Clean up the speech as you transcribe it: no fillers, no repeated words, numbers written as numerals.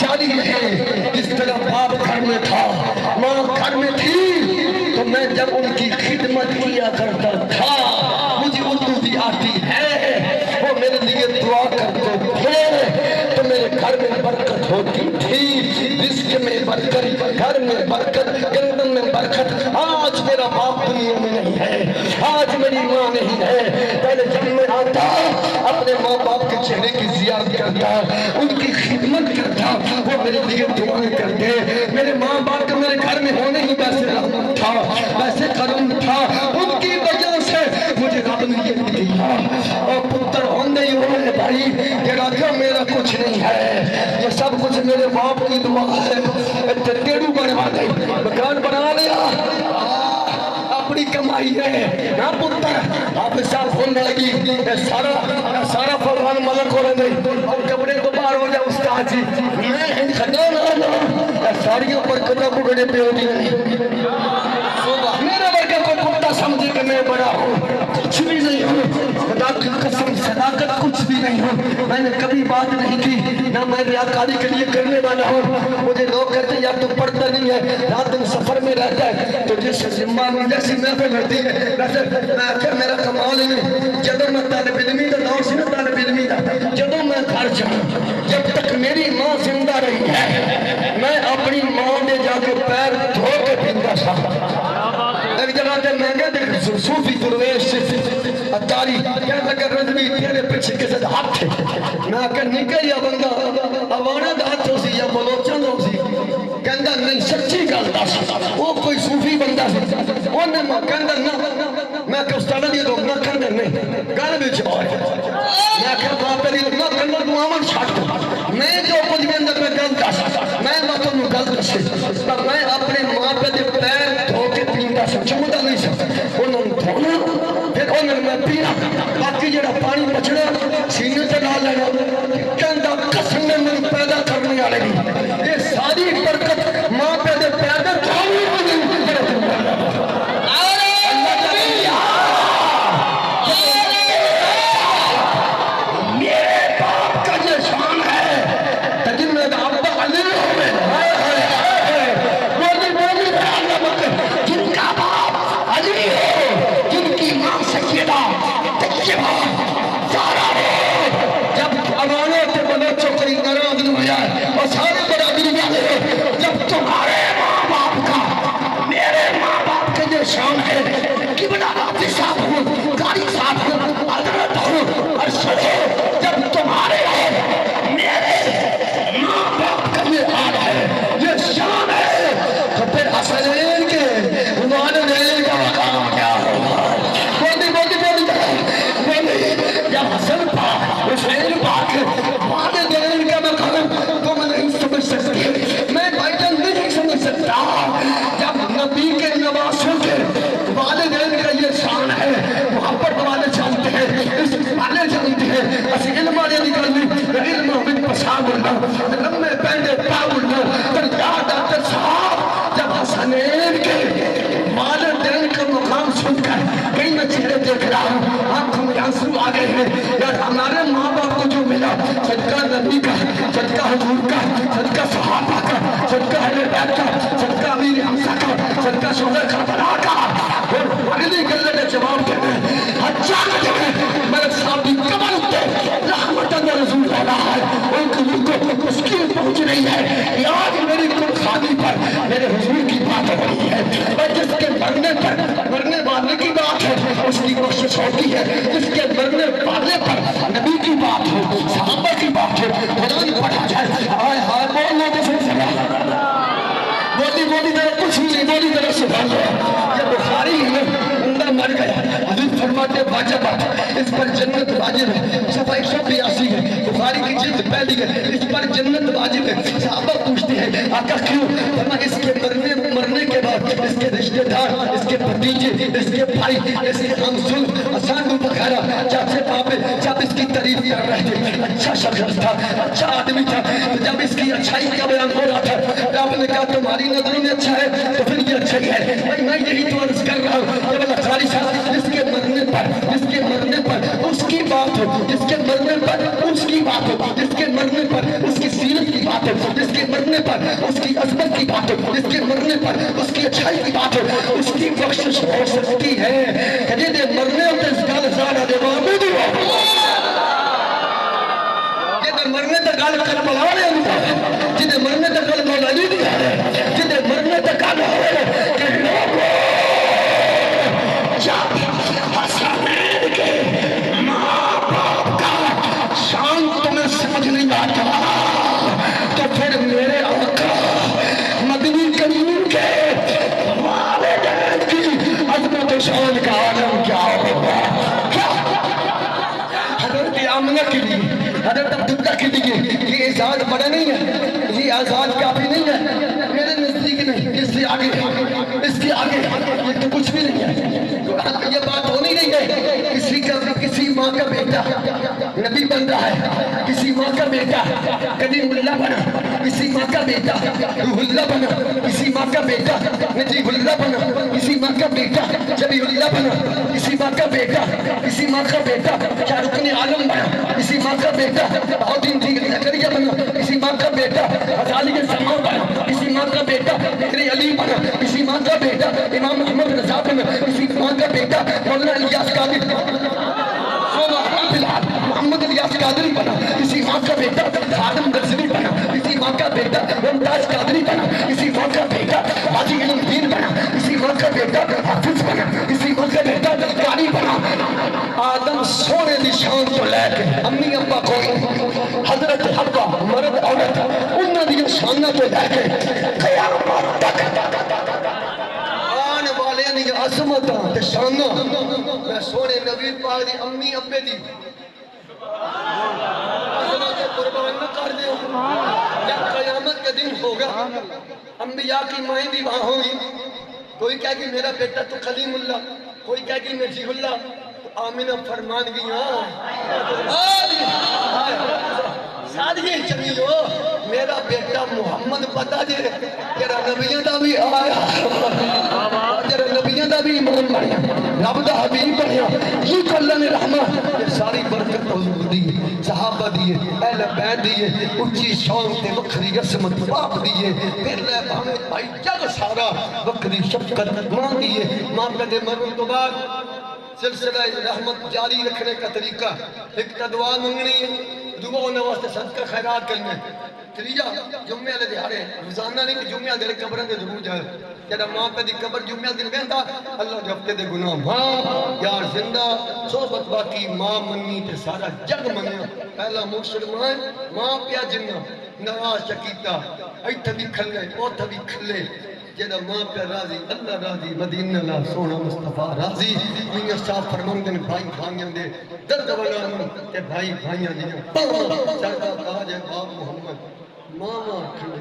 جاری رہے۔ اس طرح باپ گھر میں تھا، ماں گھر میں تھی، تو میں جب ان کی خدمت کیا کرتا تھا، مجھے اردو بھی آتی ہے، وہ میرے لیے دعا کرتے تھے تو میرے گھر میں برکت ہوتی تھی، رزق میں برکت، گھر میں برکت، گندم میں برکت۔ آج میرا باپ دنیا میں نہیں ہے، آج میری ماں نہیں ہے، پہلے جب میں آتا اپنے ماں باپ کے چہرے کی زیارت کرتا، ان کی خدمت کرتا، وہ میرے لیے دعائیں کرتے۔ میرے ماں باپ کے میرے گھر میں ہونے ہی ویسے رحمت تھا، ویسے کرم تھا، ان کی وجہ سے مجھے رب نے یہ دیا۔ اور پتر ہونے ہی ہوئے بھائی، یہ راجہ میرا کچھ نہیں ہے، یہ سب کچھ میرے باپ کی دعا ہے۔ ٹیڑو بنوا دے، مکان بنا لیا، اپنی کمائی ہے نا پتر۔ آپ صاحب ہونے لگی سارا فلوان ملک ہو رہے نہیں، اور کپڑے تو باہر ہو جائے استاد جی، میں خدا نہ ساڑیوں پر کدھا کو گڑے پہ ہوتی نہیں۔ میرا ورگا کوئی پتہ سمجھے کہ میں بڑا ہوں، کچھ بھی نہیں ہوں، خدا کی قسم صداقت کچھ بھی نہیں ہوں۔ میں نے کبھی بات نہیں کی، نہ میں ریاکاری کے لیے کرنے والا ہوں۔ مجھے لوگ کہتے ہیں یار تو پڑھتا نہیں ہے، رات دن سفر میں رہتا ہے، تو جس ذمہ میں جیسی محفل ہوتی ہے ویسے میں آخر میرا کمال ہی نہیں۔ جدوں میں طالب علمی کا دور سی نا، طالب علمی کا جدوں میں گھر جاؤں، جب تک میری ماں زندہ رہی ہے، میں اپنی ماں نے جا کے پیر دھو کے پیتا تھا۔ ایک جگہ تے میں گیا صوفی درویش اتاری کہنے لگا رضوی تیرے پیچھے کے ساتھ ہاتھ تھے۔ میں کہا نکل یا بندہ اوانا دا ہاتھ ہو سی یا بلوچن ہو سی، کہندہ نہیں سچی گل دس، وہ کوئی صوفی بندہ سی، انہیں میں کہندہ نہ، میں کہا استاد علی دو نہ کہندہ نہیں گل بھی چھوڑ، میں کہا باپ علی نہ کہندہ تو آمن چھاٹ، میں جو کچھ بھی اندر میں گل دس، میں باتوں میں گل دس، پر میں اپنے ماں پہ دے پیر دھو کے پیندا سا، چمودہ نہیں سا، انہوں نے دھونا، پھر انہوں نے میں پینا، باقی جڑا پانی بچنا سینے سے ڈال لینا، کہندہ قسم میں من پیدا کرنے آ رہی، یہ ساری برکت ماں پہ دے پیر دے دھونے مجھے شان ہے کہ بنا راتی صاحب ہوں، کاری صاحب ہوں، عدرت ہوں، ارشد ہے، جب تمہارے ہے میرے ماں باپ کا یہ حال ہے، یہ شان ہے، تو پھر حسنین کے والدین کا مقام کیا ہوگا؟ بولی جب حسن پاک حسین پاک والدین کا مقام تو میں نہیں سمجھ سکتے، میں بائٹن نہیں سمجھ سکتا، جب نبی کے نواسوں کے والدین کا یہ شان ہے، محبت والے جانتے ہیں، اس والے جانتے ہیں، اس علم والے نکلنے، علم من پسام اللہ، علم میں پہنے پاؤ اللہ، پر یاد آتا صاحب جب حسنین کے والدین کا مقام سن کر کئی میں چہرے دیکھ رہا ہوں، آنکھوں میں آنسو آ گئے ہیں، یار ہمارے ماں باپ کو جو ملا، صدقہ نبی کا، صدقہ حضور کا، صدقہ صحابہ کا، صدقہ اہل بیت کا، صدقہ امیر حمزہ کا، صدقہ شہداء کربلا کا، اور اگلی گلے کے جواب دیتے ہیں، حجاج دیتے ہیں، میرے صاحب کی قبر اتنے رحمت رسول اللہ ہے، ان کو مشکل پہنچ رہی ہے، آج میری قرخانی پر میرے حضور کی بات ہو رہی ہے، اور جس کے مرنے پر مرنے والے کی بات ہے اس کی کوشش ہوتی ہے، جس کے مرنے والے پر نبی کی بات ہو، صحابہ کی بات ہو، قرآن پڑھا جائے، آئے ہائے بولنے کے سلسلہ بولی ذرا کچھ بھی نہیں بولی ذرا سبحان اللہ، یہ بخاری ہے اندر مر گیا، حضور فرماتے واجب اس پر جنت واجب ہے، صفحہ 182 ہے، بخاری کی جلد پہلی ہے، اس پر جنت واجب ہے، صحابہ پوچھتے ہیں آقا کیوں؟ فرما اس کے مرنے کے بعد اس کے رشتہ دار، اس کے بھتیجے، اس کے بھائی، اس کے ہمسل اسانو وغیرہ چاچے پاپے جب اس کی تعریف کر رہے تھے، اچھا شخص تھا، اچھا آدمی تھا، تو جب اس کی اچھائی کا بیان ہو رہا تھا آپ نے کہا تمہاری نظروں میں اچھا ہے تو پھر یہ اچھا ہی ہے، میں یہی تو عرض کر رہا ہوں کہ اللہ خالی صاحب جس کے مرنے پر اس کی بات ہو، جس کے مرنے پر اس کی بات ہو، جس کے مرنے پر اس کی سیرت کی بات ہو، جس پر اس کی اچھائی کی بات ہے، اس کی بخشش ہو سکتی ہے کہ جدے مرنے ہوتے اس گل زیادہ دے معبود ہوا جدے مرنے تک گل کر بلانے ہوتا جدے مرنے تک گل مولا علی دی ہے جدے مرنے تک گل ہوئے کہ لوگوں جب حسنین کے ماں باپ کا شان تمہیں سمجھ نہیں آتا تو پھر میرے آقا مدنی کریم کے والدین کی عظمت و شان کا عالم کیا ہوگا؟ کیا حضرت آمنہ کے لیے حضرت عبداللہ کے لیے یہ اعزاز بڑا نہیں ہے، یہ اعزاز کافی نہیں ہے، میرے نزدیک نہیں، اس سے آگے یہ تو کچھ بھی نہیں ہے۔ یہ بات ہونی نہیں ہے کسی ماں کا بیٹا نبی بن رہا ہے، کسی ماں کا بیٹا کلیم اللہ بنا، کسی ماں کا بیٹا روح اللہ بنا، کسی ماں کا بیٹا نجیب اللہ بنا، کسی ماں کا بیٹا جبی اللہ بنا، کسی ماں کا بیٹا کسی ماں کا بیٹا کیا رکن عالم بنا، کسی ماں کا بیٹا بہتین زکریا بنا، کسی ماں کا بیٹا غزالی سما بنا، کسی ماں کا بیٹا ذکر علی بنا، کسی ماں کا بیٹا امام محمد رضا بنا، کسی ماں کا بیٹا مولانا الیاس قادری محمد الیاس قادری بنا، کسی ماں کا بیٹا خادم غزنوی بنا، کسی ماں کا بیٹا ممتاز قادری بنا، کسی ماں کا بیٹا حاجی علم دین بنا، کسی ماں کا بیٹا حافظ بنا، کسی ماں کا بیٹا قاری بنا۔ آدم سونے دی شان تو لے کے امی ابا کوئی حضرت حوا مرد عورت انہاں دی شاناں تو لے کے قیامت تک آنے والے دی عظمتاں تے شاناں میں سونے نبی پاک دی امی ابے دی عظمت قربان نہ کر دے جب قیامت کا دن ہوگا انبیاء کی مائیں بھی وہاں ہوں گی، کوئی کہے کہ میرا بیٹا تو کلیم اللہ، کوئی کہے کہ نجیب اللہ، تو آمینہ فرمان گیا سادھیے چمیلو میرا بیٹا محمد پتا جے تیرا نبیوں دا بھی آیا تیرا نبیوں دا بھی امام بنیا رب دا حبیب بنیا یہ تو اللہ نے رحمت یہ ساری برکت حضور دیئے صحابہ دیئے اہل بیت دیئے اچھی شان تے وکری عصمت باپ دیئے پھر لے بھامد بھائی جگ سارا وکری شفقت ماں دیئے ماں پہ مرن تو بعد سلسلہ رحمت جاری رکھنے کا طریقہ ایک تا دعا منگنی ہے دعا نواستے صدقہ خیرات کرنے تریجہ جمعہ لے دیارے روزانہ نہیں کہ جمعہ دے قبرن دے ضرور جائے جیڑا ماں پہ دی قبر جمعہ دن گئندا اللہ جو ہفتے دے گناہ ماں یار زندہ صحبت باقی ماں منی تے سارا جگ منیا پہلا مرشد ماں پیا جنہ نواز شکیتا ایتھا بھی کھلے اوتھا بھی کھلے جیڑا ماں پہ راضی اللہ راضی مدینہ اللہ سونا مصطفیٰ راضی میاں صاحب فرماندن بھائی بھائیاں دے درد بنانا کہ بھائی بھائیاں دیا پاما چڑھا تاج ہے باپ محمد ماما کھلے